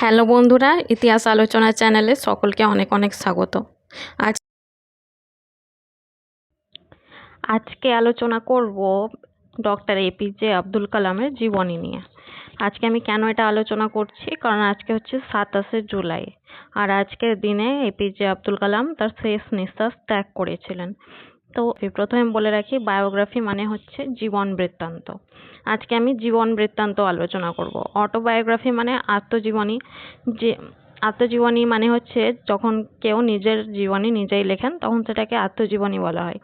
Hello বন্ধুরা, ইতিহাস আলোচনা চ্যানেলে সকলকে অনেক অনেক স্বাগত। আজ আজকে আলোচনা করব ডক্টর এপিজে আব্দুল কালামের জীবনী নিয়ে। আজকে আমি কেন এটা আলোচনা করছি, কারণ আজকে হচ্ছে 27শে জুলাই, আর আজকের দিনে এপিজে আব্দুল কালাম তার শেষ নিঃশ্বাস ত্যাগ করেছিলেন। তো প্রথমে বলে রাখি, বায়োগ্রাফি মানে হচ্ছে জীবন বৃত্তান্ত। আজকে আমি জীবন বৃত্তান্ত আলোচনা করব। অটোবায়োগ্রাফি মানে আত্মজীবনী। যে আত্মজীবনী মানে হচ্ছে যখন কেউ নিজের জীবনী নিজেই লেখেন তখন সেটাকে আত্মজীবনী বলা হয়।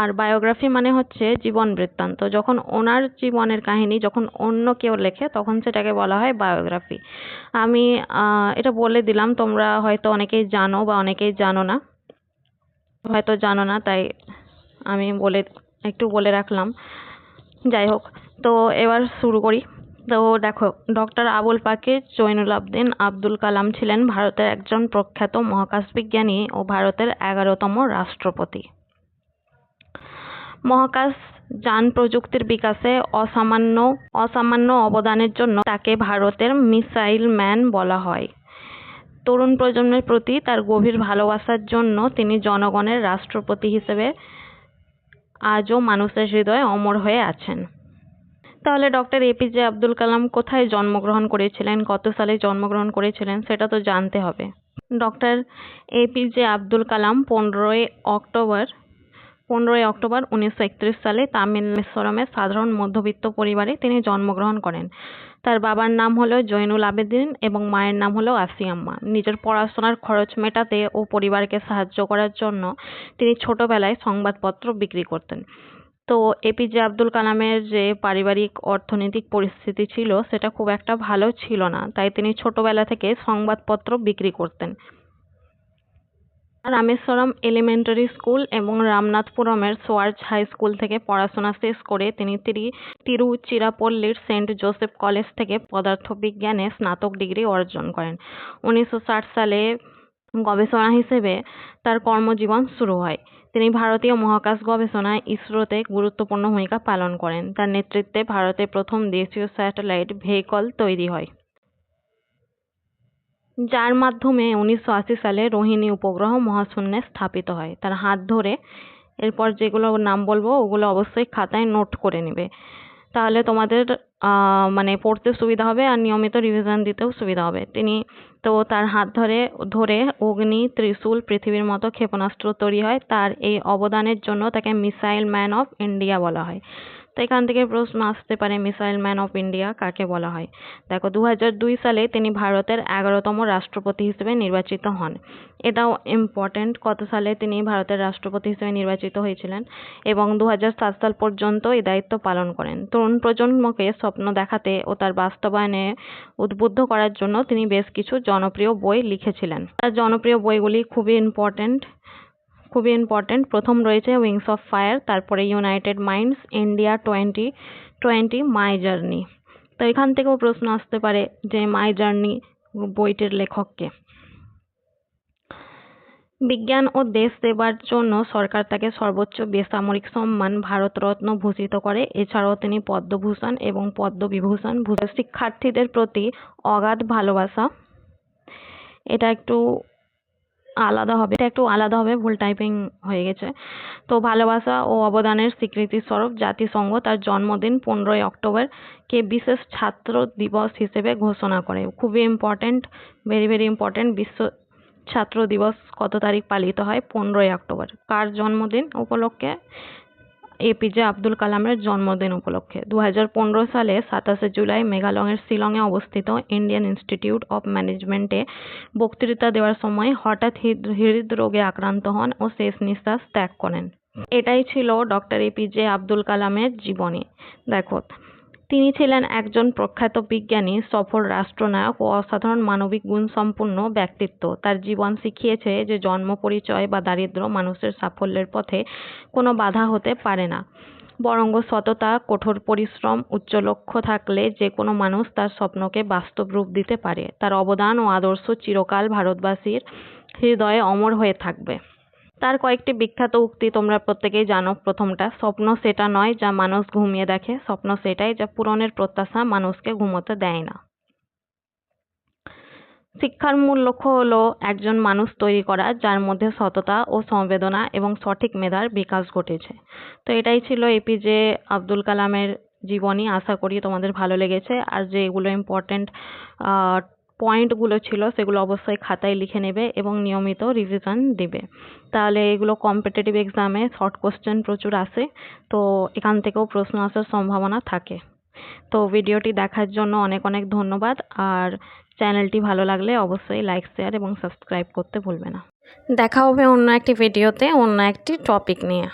আর বায়োগ্রাফি মানে হচ্ছে জীবন বৃত্তান্ত, যখন ওনার জীবনের কাহিনী যখন অন্য কেউ লেখে তখন সেটাকে বলা হয় বায়োগ্রাফি। আমি এটা বলে দিলাম, তোমরা হয়তো অনেকেই জানো বা অনেকেই জানো না, তাই আমি একটু বলে রাখলাম। যাই হোক, তো এবার শুরু করি। তো দেখো, ডক্টর আবুল পাকির জৈনুল আবদিন আব্দুল কালাম ছিলেন ভারতের একজন প্রখ্যাত মহাকাশ বিজ্ঞানী ও ভারতের 11তম রাষ্ট্রপতি। মহাকাশ যান প্রযুক্তির বিকাশে অসামান্য অবদানের জন্য তাকে ভারতের মিসাইল ম্যান বলা হয়। তরুণ প্রজন্মের প্রতি তার গভীর ভালোবাসার জন্য তিনি জনগণের রাষ্ট্রপতি হিসেবে আজও মানুষের হৃদয়ে অমর হয়ে আছেন। তাহলে ডক্টর এপিজে আব্দুল কালাম কোথায় জন্মগ্রহণ করেছিলেন, কত সালে জন্মগ্রহণ করেছিলেন সেটা তো জানতে হবে। Doctor APJ Abdul Kalam 15ই October 1931 সালে তামিলনাড়ুর সাধারণ মধ্যবিত্ত পরিবারে তিনি জন্মগ্রহণ করেন। তার বাবার নাম হলো জৈনুল আবেদিন এবং মায়ের নাম হলো আসিয়াম্মা। নিজের পড়াশোনার খরচ মেটাতে ও পরিবারকে সাহায্য করার জন্য তিনি ছোটবেলায় সংবাদপত্র বিক্রি করতেন। তো এপিজে আব্দুল কালামের যে পারিবারিক অর্থনৈতিক পরিস্থিতি ছিল সেটা খুব একটা ভালো ছিল না, তাই তিনি ছোটবেলা থেকে সংবাদপত্র বিক্রি করতেন। রামেশ্বরম এলিমেন্টারি স্কুল এবং রামনাথপুরমের সোয়ার্জ হাই স্কুল থেকে পড়াশোনা শেষ করে তিনি তিরুচিরাপল্লীর সেন্ট জোসেফ কলেজ থেকে পদার্থবিজ্ঞানে স্নাতক ডিগ্রি অর্জন করেন। 1960 সালে গবেষণা হিসেবে তার কর্মজীবন শুরু হয়। তিনি ভারতীয় মহাকাশ গবেষণায় ইসরোতে গুরুত্বপূর্ণ ভূমিকা পালন করেন। তার নেতৃত্বে ভারতের প্রথম দেশীয় স্যাটেলাইট ভেহিকল তৈরি হয়, যার মাধ্যমে 1980 সালে রোহিণী উপগ্রহ মহাশূন্যে স্থাপিত হয়। তার হাত ধরে এরপর যেগুলো নাম বলবো ওগুলো অবশ্যই খাতায় নোট করে নেবে, তাহলে তোমাদের মানে পড়তে সুবিধা হবে আর নিয়মিত রিভিশন দিতেও সুবিধা হবে। তার হাত ধরে অগ্নি, ত্রিশূল, পৃথিবীর মতো ক্ষেপণাস্ত্র তৈরি হয়। তার এই অবদানের জন্য তাকে মিসাইল ম্যান অফ ইন্ডিয়া বলা হয়। তো এখান থেকে প্রশ্ন আসতে পারে, মিসাইল ম্যান অফ ইন্ডিয়া কাকে বলা হয়। দেখো, 2002 সালে তিনি ভারতের 11তম রাষ্ট্রপতি হিসেবে নির্বাচিত হন। এটাও ইম্পর্টেন্ট, কত সালে তিনি ভারতের রাষ্ট্রপতি হিসেবে নির্বাচিত হয়েছিলেন, এবং 2007 সাল পর্যন্ত এই দায়িত্ব পালন করেন। তরুণ প্রজন্মকে স্বপ্ন দেখাতে ও তার বাস্তবায়নে উদ্বুদ্ধ করার জন্য তিনি বেশ কিছু জনপ্রিয় বই লিখেছিলেন। তার জনপ্রিয় বইগুলি খুবই ইম্পর্টেন্ট। প্রথম রয়েছে উইংস অফ ফায়ার, তারপরে United minds, India 2020, my journey. তো এখান থেকেও প্রশ্ন আসতে পারে যে মাই জার্নি বইটির লেখক কে। বিজ্ঞান ও দেশ সেবার জন্য সরকার তাকে সর্বোচ্চ বেসামরিক সম্মান ভারতরত্ন ভূষিত করে। এছাড়াও তিনি পদ্মভূষণ এবং পদ্মবিভূষণ শিক্ষার্থীদের প্রতি অগাধ ভালোবাসা, এটা একটু আলাদা হবে, ভুল টাইপিং হয়ে গেছে। তো ভালোবাসা ও অবদানের স্বীকৃতি স্বরূপ জাতিসংঘ তার জন্মদিন 15ই অক্টোবর কে বিশেষ ছাত্র দিবস হিসেবে ঘোষণা করে। খুবই ইম্পর্টেন্ট, ভেরি ইম্পর্টেন্ট। বিশ্ব ছাত্র দিবস কত তারিখ পালিত হয়? 15ই অক্টোবর। কার জন্মদিন উপলক্ষে? এপিজে আব্দুল কালামের জন্মদিন উপলক্ষে। 2015 সালে 27শে জুলাই মেঘালয়ের শিলংয়ে অবস্থিত ইন্ডিয়ান ইনস্টিটিউট অফ ম্যানেজমেন্টে বক্তৃতা দেওয়ার সময় হঠাৎ হৃদরোগে আক্রান্ত হন ও শেষ নিঃশ্বাস ত্যাগ করেন। এটাই ছিল ডক্টর এপিজে আব্দুল কালামের জীবনী। দেখো, তিনি ছিলেন একজন প্রখ্যাত বিজ্ঞানী, সফল রাষ্ট্রনায়ক ও অসাধারণ মানবিক গুণসম্পন্ন ব্যক্তিত্ব। তার জীবন শিখিয়েছে যে জন্ম, পরিচয় বা দারিদ্র্য মানুষের সাফল্যের পথে কোনো বাধা হতে পারে না, বরং সততা, কঠোর পরিশ্রম, উচ্চ লক্ষ্য থাকলে যে কোনো মানুষ তার স্বপ্নকে বাস্তব রূপ দিতে পারে। তার অবদান ও আদর্শ চিরকাল ভারতবাসীর হৃদয়ে অমর হয়ে থাকবে। তার কয়েকটি বিখ্যাত উক্তি তোমরা প্রত্যেকেই জানো। প্রথমটা, স্বপ্ন সেটা নয় যা মানুষ ঘুমিয়ে দেখে, স্বপ্ন সেটাই যা পূরণের প্রত্যাশা মানুষকে ঘুমোতে দেয় না। শিক্ষার মূল লক্ষ্য হলো একজন মানুষ তৈরি করা যার মধ্যে সততা ও সংবেদনা এবং সঠিক মেধার বিকাশ ঘটেছে। তো এটাই ছিল এপিজে আব্দুল কালামের জীবনী। আশা করি তোমাদের ভালো লেগেছে। আর যেগুলো ইম্পর্টেন্ট পয়েন্টগুলো ছিল সেগুলো অবশ্যই খাতায় লিখে নেবে এবং নিয়মিত রিভিশন দিবে। তাহলে এগুলো কম্পিটিটিভ এক্সামে শর্ট কোশ্চেন প্রচুর আসে, তো এখান থেকেও প্রশ্ন আসার সম্ভাবনা থাকে। তো ভিডিওটি দেখার জন্য অনেক অনেক ধন্যবাদ। আর চ্যানেলটি ভালো লাগলে অবশ্যই লাইক, শেয়ার এবং সাবস্ক্রাইব করতে ভুলবে না। দেখা হবে অন্য একটি ভিডিওতে অন্য একটি টপিক নিয়ে।